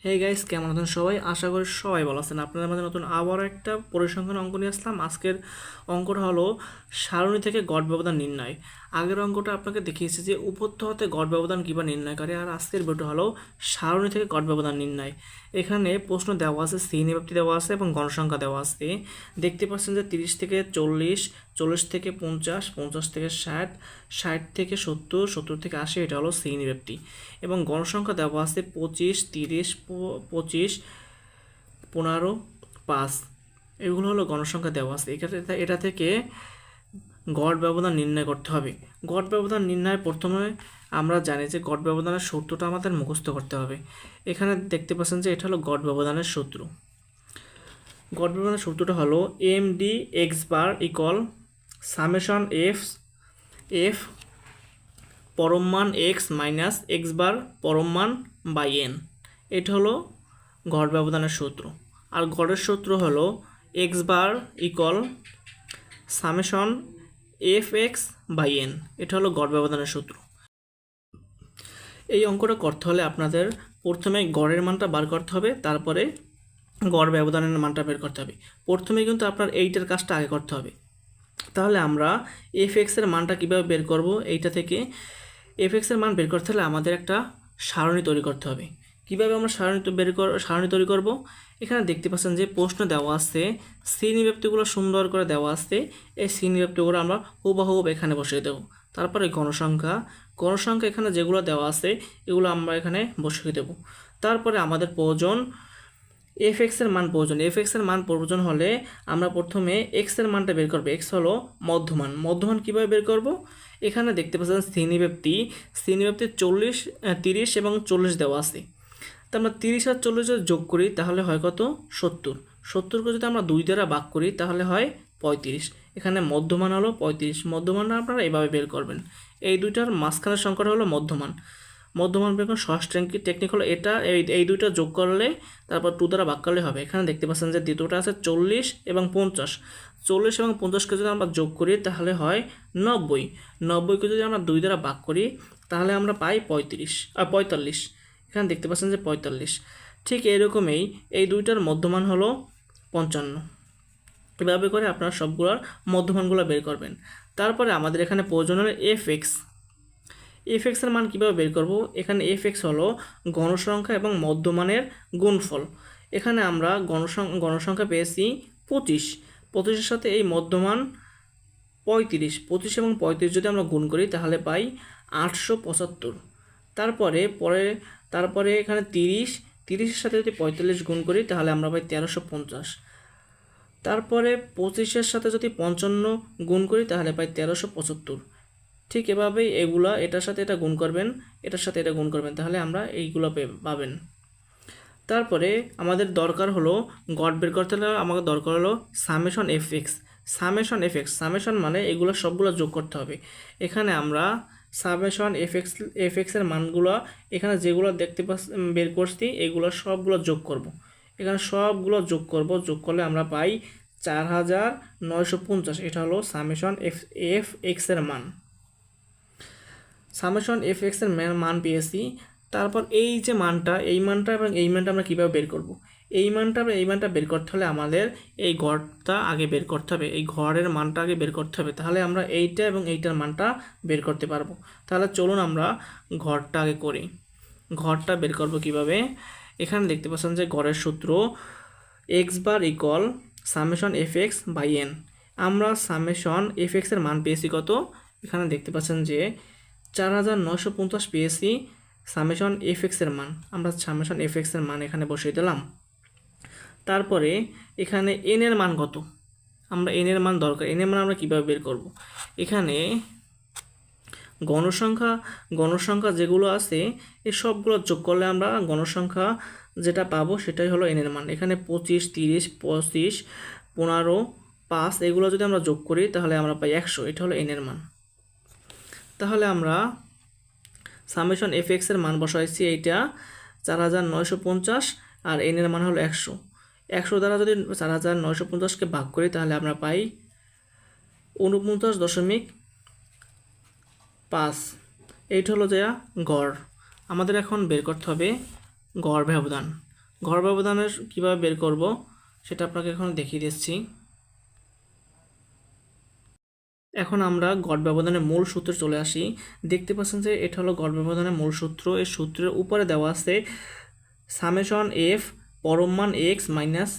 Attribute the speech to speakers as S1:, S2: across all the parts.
S1: Hey guys, কেমন আছেন সবাই? আশা করি সবাই ভালো আছেন। আপনাদের মধ্যে নতুন আবার একটা পরিসংখ্যান অঙ্ক নিয়ে আসলাম। আজকের অঙ্কটা হলো সারণী থেকে গড় ব্যবধান নির্ণয়। আগের অঙ্কটা আপনাকে দেখিয়েছি যে উপত্য হতে গড় ব্যবধান কীভাবে নির্ণয় করে, আর আজকের ভিডিও হলো সারণী থেকে গড় ব্যবধান নির্ণয়। এখানে প্রশ্ন দেওয়া আছে, শ্রেণীব্যাপ্তি দেওয়া আছে এবং গণসংখ্যা দেওয়া আছে। দেখতে পাচ্ছেন যে 30 থেকে 40, 40 থেকে 50, 50 থেকে 60, 60 থেকে 70, 70 থেকে 80, এটা হলো শ্রেণীব্যাপ্তি। এবং গণসংখ্যা দেওয়া আছে 25, 30, 25, 15, 5। এগুলো হলো গণসংখ্যা দেওয়া আছে। এটা থেকে গড় ব্যবধান নির্ণয় করতে হবে। গড় ব্যবধান নির্ণয় প্রথমে আমরা জানি যে গড় ব্যবধানের সূত্রটা আমাদের মুখস্থ করতে হবে। এখানে দেখতে পাচ্ছেন যে এটা হলো গড় ব্যবধানের সূত্র। গড় ব্যবধানের সূত্রটা হলো M D X bar equal summation F পরম মান এক্স মাইনাস এক্স বার পরম মান বাই এন। এটা হলো গড় ব্যবধানের সূত্র। আর গড়ের সূত্র হলো X bar equal summation F X by N. এটা হলো গড় ব্যবধানের সূত্র। এই অঙ্কটা করতে হলে আপনাদের প্রথমে গড়ের মানটা বার করতে হবে, তারপরে গড় ব্যবধানের মানটা বের করতে হবে। প্রথমে কিন্তু আপনার এইটার কাজটা আগে করতে হবে। তাহলে আমরা এফ এক্সের মানটা কীভাবে বের করব? এইটা থেকে এফ এক্সের মান বের করতে হলে আমাদের একটা সারণী তৈরি করতে হবে। কীভাবে আমরা সারণী তৈরি করব? এখানে দেখতে পাচ্ছেন যে প্রশ্ন দেওয়া আছে, শ্রেণীব্যাপ্তিগুলো সুন্দর করে দেওয়া আছে। এই শ্রেণীব্যাপ্তিগুলো আমরা হুবহু এখানে বসিয়ে দেবো। তারপরে গণসংখ্যা এখানে যেগুলো দেওয়া আছে এগুলো আমরা এখানে বসিয়ে দেবো। তারপরে আমাদের প্রয়োজন এফ এক্সের মান প্রয়োজন হলে আমরা প্রথমে এক্সের মানটা বের করবো। এক্স হলো মধ্যমান। মধ্যমান কীভাবে বের করব? এখানে দেখতে পাচ্ছেন শ্রেণীব্যাপ্তি 40, 30 এবং 40 দেওয়া আছে। তা আমরা 30 আর 40 যোগ করি তাহলে হয় কত? 70। 70কে যদি আমরা 2 দ্বারা ভাগ করি তাহলে হয় 35। এখানে মধ্যমান হলো 35। মধ্যমানটা আপনারা এভাবে বের করবেন। এই দুইটার মাঝখানের সংখ্যাটা হলো মধ্যমান। বের করার সহজ টেকনিক হলো এটা, এই দুইটা যোগ করলে তারপর 2 দ্বারা ভাগ করলে হবে। এখানে দেখতে পাচ্ছেন যে দ্বিতীয়টা আছে 40 এবং 50। 40 এবং 50কে যদি আমরা যোগ করি তাহলে হয় 90। 90কে যদি আমরা 2 দ্বারা ভাগ করি তাহলে আমরা পাই 45। এখানে দেখতে পাচ্ছেন যে 45। ঠিক এরকমই এই দুইটার মধ্যমান হলো 55। এভাবে করে আপনারা সবগুলোর মধ্যমানগুলো বের করবেন। তারপরে আমাদের এখানে প্রয়োজন হলো এফ এক্সের মান কীভাবে বের করব? এখানে এফ এক্স হলো গণসংখ্যা এবং মধ্যমানের গুণফল। এখানে আমরা গণসংখ্যা পেয়েছি 25। 25-এর সাথে এই মধ্যমান 35। 25 এবং 35 যদি আমরা গুণ করি তাহলে পাই 875। তারপরে এখানে 30-এর সাথে যদি 45 গুণ করি তাহলে আমরা পাই 1350। তারপরে 25-এর সাথে যদি 55 গুণ করি তাহলে পাই 1375। ঠিক এভাবেই এটার সাথে এটা গুণ করবেন, এটার সাথে এটা গুণ করবেন, তাহলে আমরা এইগুলো পাবেন। তারপরে আমাদের দরকার হলো গড় বের করতে হলে আমাদের দরকার হলো সামেশন এফ এক্স। সামেশন মানে এগুলো সবগুলো যোগ করতে হবে। এখানে আমরা সামেশন এফ এক্সের মানগুলো এখানে যেগুলো দেখতে বের করছি এগুলো সবগুলো যোগ করব। এখানে সবগুলো যোগ করলে আমরা পাই 4950। এটা হলো সামেশন এফ এক্সের মান। সামেশন এফ এক্সের মান পেয়েছি। তারপর এই যে মানটা, এই মানটা এবং এই মানটা আমরা কীভাবে বের করব? এই মানটা বের করতে হলে আমাদের এই গড়টা আগে বের করতে হবে। এই ঘরের মানটা আগে বের করতে হবে, তাহলে আমরা এইটা এবং এইটার মানটা বের করতে পারবো। তাহলে চলুন আমরা ঘরটা আগে করি। ঘরটা বের করব কিভাবে? এখানে দেখতে পাচ্ছেন যে গড়ের সূত্র X bar equal summation F X by N. আমরা সামেশন এফ এক্সের মান পেয়েছি কত? এখানে দেখতে পাচ্ছেন যে 4950 পেয়েছি সামেশন এফ এক্সের মান। আমরা সামেশন এফ এক্সের মান এখানে বসিয়ে দিলাম। তারপরে এখানে এন এর মান কত? আমরা এন এর মান দরকার। এন এর মান আমরা কীভাবে বের করব? এখানে গণসংখ্যা যেগুলো আছে এই সবগুলো যোগ করলে আমরা গণসংখ্যা যেটা পাবো সেটাই হলো এন এর মান। এখানে 25, 30, 25, 15, 5 এগুলো যদি আমরা যোগ করি তাহলে আমরা পাই 100। এটা হলো এন এর মান। তাহলে আমরা সামেশন এফ এক্সের মান বসাইছি এইটা 4950 আর এন এর মান হলো 100। 100 দ্বারা যদি 4950কে ভাগ করি তাহলে আমরা পাই 49.5। এইটা হলো যে গড়। আমাদের এখন বের করতে হবে গড় ব্যবধান। গড় ব্যবধানের কীভাবে বের করব সেটা আপনাকে এখন দেখিয়ে দিচ্ছি। এখন আমরা গড় ব্যবধানের মূল সূত্রে চলে আসি। দেখতে পাচ্ছেন যে এটা হলো গড় ব্যবধানের মূল সূত্র। এই সূত্রের উপরে দেওয়া আছে সামেশন এফ পরম মান এক্স মাইনাস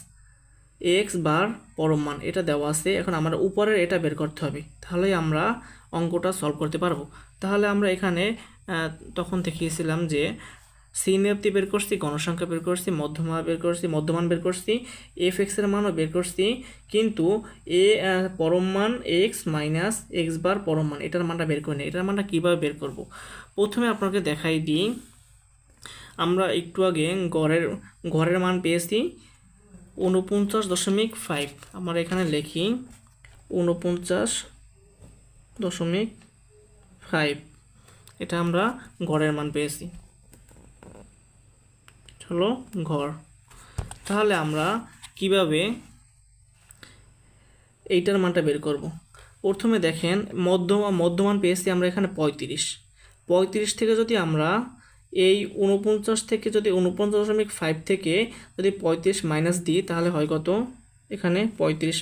S1: এক্স বার পরম মান, এটা দেওয়া আছে। এখন আমরা উপরের এটা বের করতে হবে, তাহলেই আমরা অঙ্কটা সলভ করতে পারবো। তাহলে আমরা এখানে তখন দেখিয়েছিলাম যে সিএনএফটি বের করছি, গণসংখ্যা বের করছি, মধ্যমান বের করছি, এফ এক্সের মানও বের করছি, কিন্তু পরম মান এক্স মাইনাস এক্স বার পরম মান এটার মানটা বের করি না। এটার মানটা কীভাবে বের করব? প্রথমে আপনাকে দেখাই দিই। আমরা একটু আগে গড়ের মান পেয়েছি 49.5। আমরা এখানে লিখি 49.5, এটা আমরা গড়ের মান পেয়েছি, হলো গড়। তাহলে আমরা কিভাবে এইটার মানটা বের করব? প্রথমে দেখেন মধ্যমান পেয়েছি আমরা এখানে 35 থেকে যদি আমরা এই 49 থেকে যদি 49.5 থেকে যদি 35 মাইনাস দিই তাহলে হয় কত? এখানে 35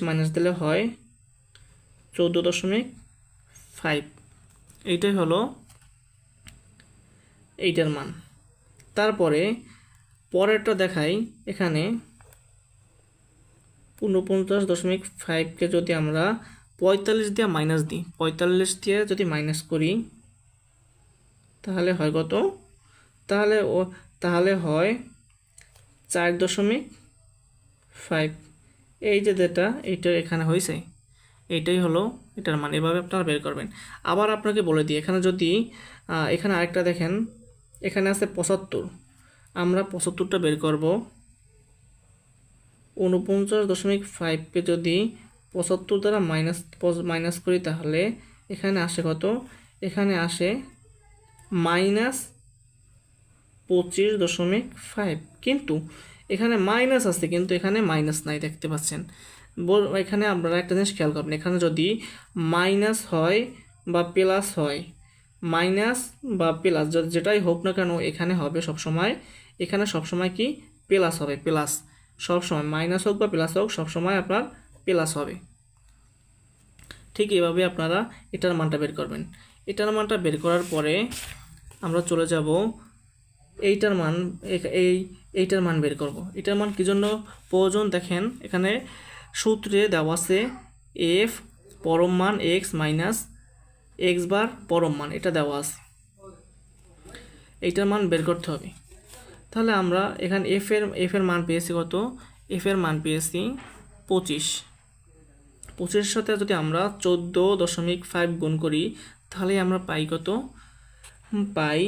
S1: মাইনাস দিলে হয় 14.5। এইটাই হলো এইটার মান। তারপরে পরেরটা দেখাই। এখানে 49.5কে যদি আমরা 45 দিয়ে মাইনাস দিই, 45 দিয়ে যদি মাইনাস করি তাহলে হয় কত? তাহলে হয় 4.5। এই যে যেটা এইটা এখানে হয়েছে, এইটাই হলো এটার মান। এভাবে আপনারা বের করবেন। আবার আপনাকে বলে দিই, এখানে যদি এখানে আরেকটা দেখেন, এখানে আছে 75। আমরা 75টা বের করব। 49.5কে যদি 75 দ্বারা মাইনাস করি তাহলে এখানে আসে কত? এখানে আসে -25.5। কিন্তু এখানে মাইনাস আছে, কিন্তু এখানে মাইনাস নাই, দেখতে পাচ্ছেন। এখানে আপনারা একটা জিনিস খেয়াল করবেন, এখানে যদি মাইনাস হয় বা প্লাস হয়, মাইনাস বা প্লাস যেটাই হোক না কেন এখানে হবে সবসময়, এখানে সবসময় কি প্লাস হবে, প্লাস সবসময়, মাইনাস হোক বা প্লাস হোক সবসময় আপনার প্লাস হবে। ঠিক এভাবে আপনারা এটার মানটা বের করবেন। এটার মানটা বের করার পরে আমরা চলে যাব এইটার মান, এইটার মান বের করব। এটার মান কী জন্য প্রয়োজন দেখেন, এখানে সূত্রে দেওয়া আছে এফ পরম মান এক্স মাইনাস এক্স বার পরম মান, এটা দেওয়া আছে। এইটার মান বের করতে হবে। তাহলে আমরা এখানে এফ এর মান পেয়েছি কত? এফ এর মান পেয়েছি 25। 25-এর সাথে যদি আমরা 14.5 গুণ করি তাহলে আমরা পাই কত? পাই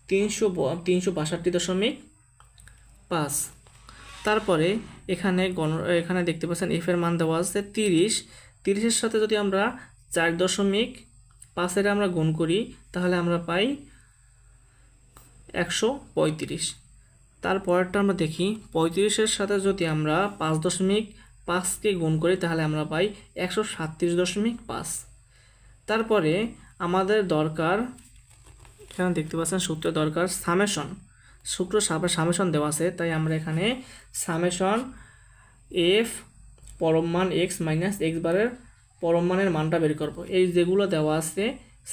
S1: 362.5। তারপরে এখানে দেখতে পাচ্ছেন এফ এর মান দেওয়া আছে 30। 30-এর সাথে যদি আমরা 4.5 আমরা গুণ করি তাহলে আমরা পাই 135। তারপরেরটা আমরা দেখি, 35-এর সাথে যদি আমরা 5.5কে গুণ করি তাহলে আমরা পাই 137.5। তারপরে আমাদের দরকার, এখানে দেখতে পাচ্ছেন সূত্র দরকার সামেশন দেওয়া আছে, তাই আমরা এখানে সামেশন এফ পরম মান এক্স মাইনাস এক্স বারের পরম মানের মানটা বের করব। এই যেগুলো দেওয়া আছে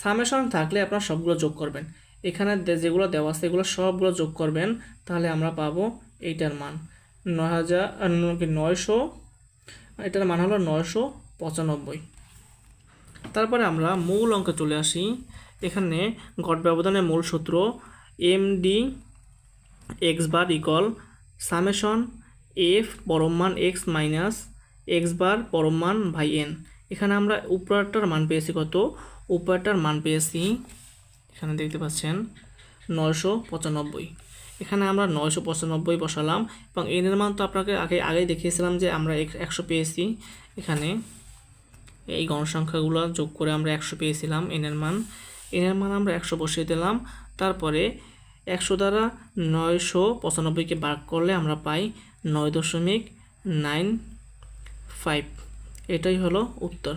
S1: সামেশন থাকলে আপনারা সবগুলো যোগ করবেন। এখানে যেগুলো দেওয়া আছে এগুলো সবগুলো যোগ করবেন, তাহলে আমরা পাবো এইটার মান 900। এটার মান হলো 995। তারপরে আমরা মূল অঙ্কে চলে আসি। এখানে গড় ব্যবধানের মূল সূত্র MD x bar equal summation F পরম মান এক্স মাইনাস এক্স বার পরম মান বাই এন। এখানে আমরা উপরেরটার মান পেয়েছি কত? উপরেরটার মান পেয়েছি এখানে দেখতে পাচ্ছেন 995। এখানে আমরা 995 বসালাম এবং এন এর মান তো আপনাকে আগে দেখিয়েছিলাম যে আমরা 100 পেয়েছি। এখানে এই গণসংখ্যাগুলো যোগ করে আমরা 100 পেয়েছিলাম। এন এর মান আমরা 100 বসিয়ে দিলাম। তারপরে 100 দ্বারা 995কে ভাগ করলে আমরা পাই 9.95। এটাই হলো উত্তর।